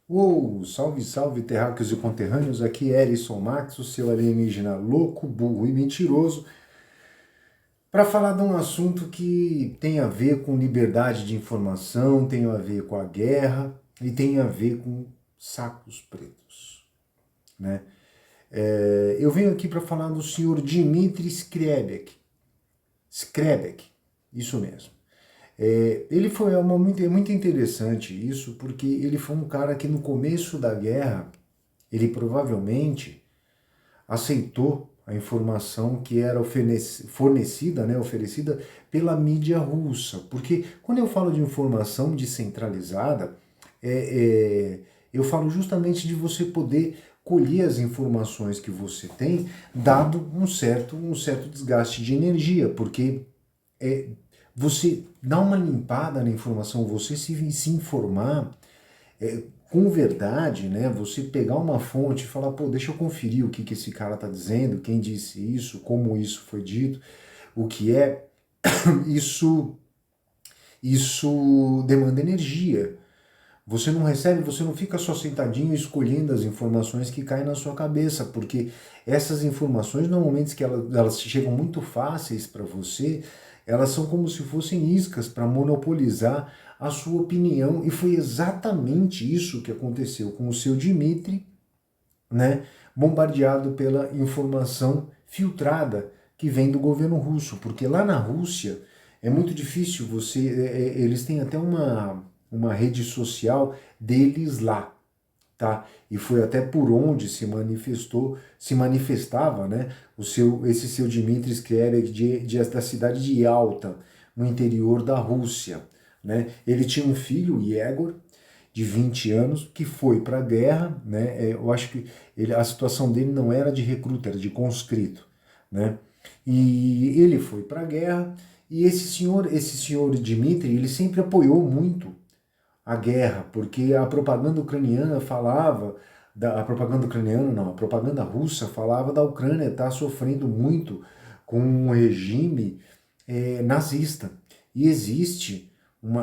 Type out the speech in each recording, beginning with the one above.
Uou, salve, salve, terráqueos e conterrâneos, aqui é Erison Max, o seu alienígena louco, burro e mentiroso, para falar de um assunto que tem a ver com liberdade de informação, tem a ver com a guerra e tem a ver com sacos pretos, né? Eu venho aqui para falar do senhor Dmitry Skrebek, isso mesmo. Ele foi é muito interessante isso, porque ele foi um cara que no começo da guerra, ele provavelmente aceitou a informação que era fornecida, né, oferecida pela mídia russa. Porque quando eu falo de informação descentralizada, é, é, eu falo justamente de você poder colher as informações que você tem, dado um certo desgaste de energia, porque é, você dá uma limpada na informação, você se informar com verdade, né? Você pegar uma fonte e falar, pô, deixa eu conferir o que esse cara tá dizendo, quem disse isso, como isso foi dito, o que é, isso, isso demanda energia. Você não recebe, você não fica só sentadinho escolhendo as informações que caem na sua cabeça, porque essas informações, normalmente que elas chegam muito fáceis para você, elas são como se fossem iscas para monopolizar a sua opinião, e foi exatamente isso que aconteceu com o seu Dmitry, né, bombardeado pela informação filtrada que vem do governo russo, porque lá na Rússia é muito difícil você, eles têm até uma rede social deles lá, tá? E foi até por onde se manifestava, né, esse seu Dmitry Skrebek da cidade de Yalta, no interior da Rússia, né? Ele tinha um filho, Yegor, de 20 anos, que foi para a guerra, né? Eu acho que a situação dele não era de recruta, era de conscrito, né? E ele foi para a guerra, e esse senhor Dmitry, ele sempre apoiou muito a guerra, porque a propaganda ucraniana falava, a propaganda ucraniana não, a propaganda russa falava da Ucrânia estar sofrendo muito com um regime nazista. E existe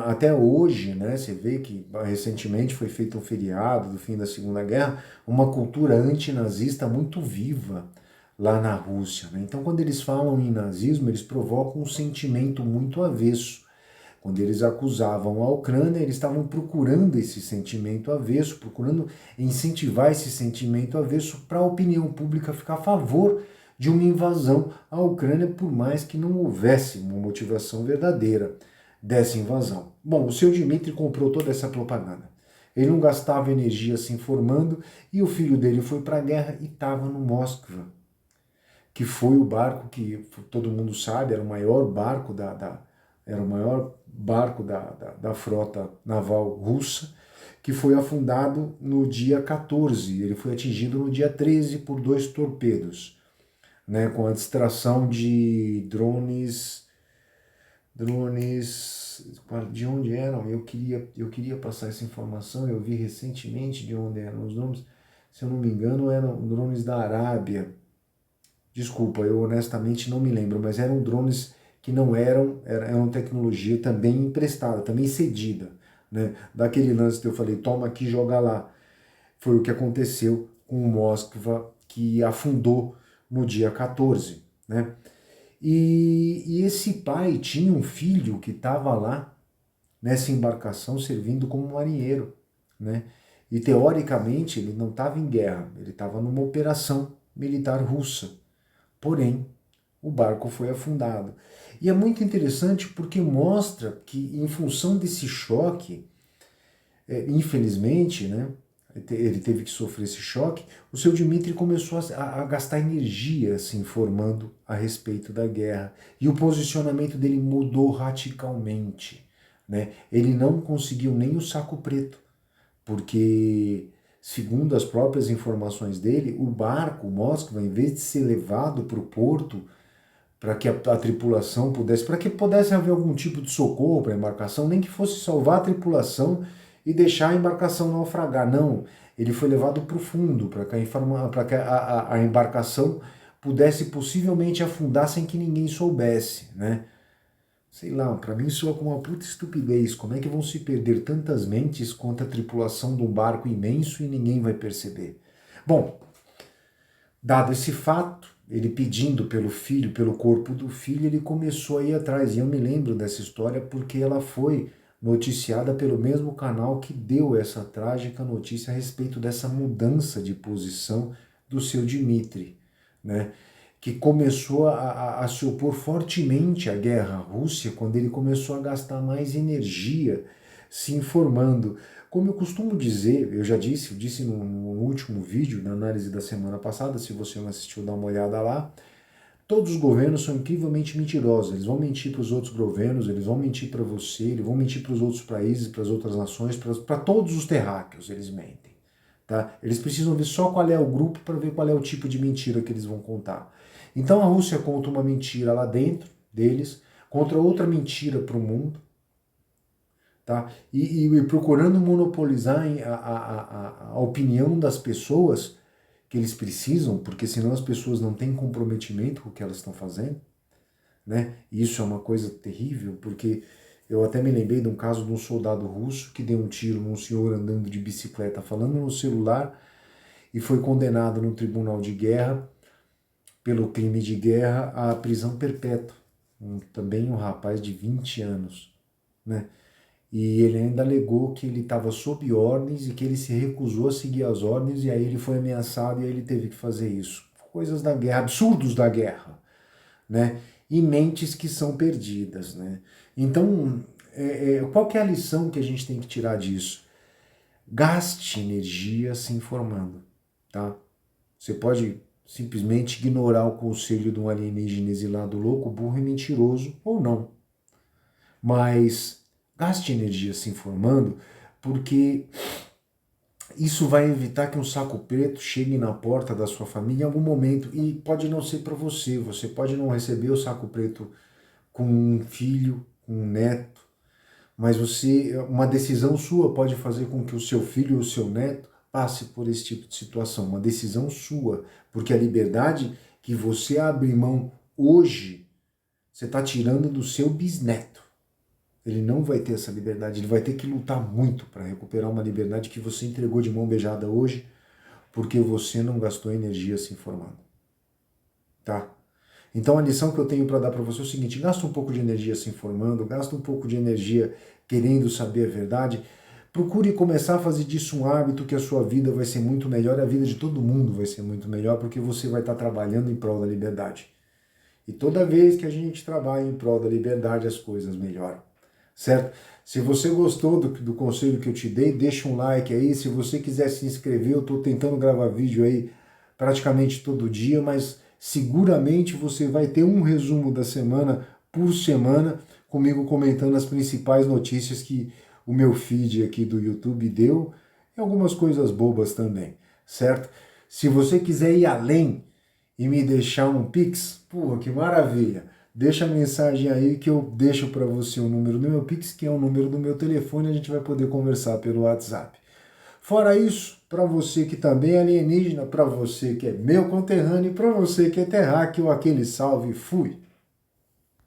até hoje, né, você vê que recentemente foi feito um feriado do fim da Segunda Guerra, uma cultura antinazista muito viva lá na Rússia, né? Então, quando eles falam em nazismo, eles provocam um sentimento muito avesso. Quando eles acusavam a Ucrânia, eles estavam procurando esse sentimento avesso, procurando incentivar esse sentimento avesso para a opinião pública ficar a favor de uma invasão à Ucrânia, por mais que não houvesse uma motivação verdadeira dessa invasão. Bom, o seu Dmitry comprou toda essa propaganda. Ele não gastava energia se informando, e o filho dele foi para a guerra e estava no Moskva, que foi o barco que todo mundo sabe, era o maior barco era o maior barco da frota naval russa, que foi afundado no dia 14. Ele foi atingido no dia 13 por 2 torpedos, né, com a distração de drones, de onde eram? Eu queria passar essa informação, eu vi recentemente de onde eram os drones, se eu não me engano eram drones da Arábia. Desculpa, eu honestamente não me lembro, mas eram drones que não eram tecnologia também emprestada, também cedida, né? Daquele lance que eu falei, toma aqui, joga lá. Foi o que aconteceu com o Moskva, que afundou no dia 14, né? E esse pai tinha um filho que estava lá nessa embarcação servindo como marinheiro, né? E teoricamente ele não estava em guerra, ele estava numa operação militar russa. Porém, o barco foi afundado. E é muito interessante porque mostra que, em função desse choque, infelizmente, né, ele teve que sofrer esse choque, o seu Dmitry começou a gastar energia se informando a respeito da guerra. E o posicionamento dele mudou radicalmente. Né? Ele não conseguiu nem o saco preto, porque, segundo as próprias informações dele, o barco, o Moskva, em vez de ser levado para o porto, para que a tripulação pudesse, para que pudesse haver algum tipo de socorro para a embarcação, nem que fosse salvar a tripulação e deixar a embarcação naufragar. Não, ele foi levado para o fundo, para que a embarcação pudesse possivelmente afundar sem que ninguém soubesse, né? sei lá, para mim soa como uma puta estupidez. Como é que vão se perder tantas mentes contra a tripulação de um barco imenso e ninguém vai perceber? Bom, dado esse fato, ele pedindo pelo filho, pelo corpo do filho, ele começou a ir atrás. E eu me lembro dessa história porque ela foi noticiada pelo mesmo canal que deu essa trágica notícia a respeito dessa mudança de posição do seu Dmitry, né? Que começou a se opor fortemente à guerra à Rússia quando ele começou a gastar mais energia se informando. Como eu costumo dizer, eu já disse, no último vídeo, na análise da semana passada, se você não assistiu, dá uma olhada lá, todos os governos são incrivelmente mentirosos, eles vão mentir para os outros governos, eles vão mentir para você, eles vão mentir para os outros países, para as outras nações, para todos os terráqueos eles mentem. Tá? Eles precisam ver só qual é o grupo para ver qual é o tipo de mentira que eles vão contar. Então a Rússia conta uma mentira lá dentro deles, contra outra mentira para o mundo, tá? E procurando monopolizar a opinião das pessoas que eles precisam, porque senão as pessoas não têm comprometimento com o que elas estão fazendo, né? E isso é uma coisa terrível, porque eu até me lembrei de um caso de um soldado russo que deu um tiro num senhor andando de bicicleta, falando no celular, e foi condenado no tribunal de guerra, pelo crime de guerra, à prisão perpétua. Também um rapaz de 20 anos, né? E ele ainda alegou que ele estava sob ordens e que ele se recusou a seguir as ordens, e aí ele foi ameaçado e aí ele teve que fazer isso. Coisas da guerra, absurdos da guerra, né? E mentes que são perdidas, né? Então, qual que é a lição que a gente tem que tirar disso? Gaste energia se informando, tá? Você pode simplesmente ignorar o conselho de um alienígena exilado louco, burro e mentiroso, ou não. Mas gaste energia se informando, porque isso vai evitar que um saco preto chegue na porta da sua família em algum momento, e pode não ser para você, você pode não receber o saco preto com um filho, com um neto, mas uma decisão sua pode fazer com que o seu filho ou o seu neto passe por esse tipo de situação, uma decisão sua, porque a liberdade que você abre mão hoje, você está tirando do seu bisneto. Ele não vai ter essa liberdade, ele vai ter que lutar muito para recuperar uma liberdade que você entregou de mão beijada hoje, porque você não gastou energia se informando. Tá? Então a lição que eu tenho para dar para você é o seguinte: gasta um pouco de energia se informando, gasta um pouco de energia querendo saber a verdade, procure começar a fazer disso um hábito, que a sua vida vai ser muito melhor, a vida de todo mundo vai ser muito melhor, porque você vai estar trabalhando em prol da liberdade. E toda vez que a gente trabalha em prol da liberdade, as coisas melhoram. Certo? Se você gostou do conselho que eu te dei, deixa um like aí. Se você quiser se inscrever, eu estou tentando gravar vídeo aí praticamente todo dia, mas seguramente você vai ter um resumo da semana por semana, comigo comentando as principais notícias que o meu feed aqui do YouTube deu, e algumas coisas bobas também, certo? Se você quiser ir além e me deixar um Pix, pô, que maravilha! Deixa a mensagem aí que eu deixo para você o número do meu Pix, que é o número do meu telefone, a gente vai poder conversar pelo WhatsApp. Fora isso, para você que também é alienígena, para você que é meu conterrâneo, para você que é terráqueo, aquele salve, fui!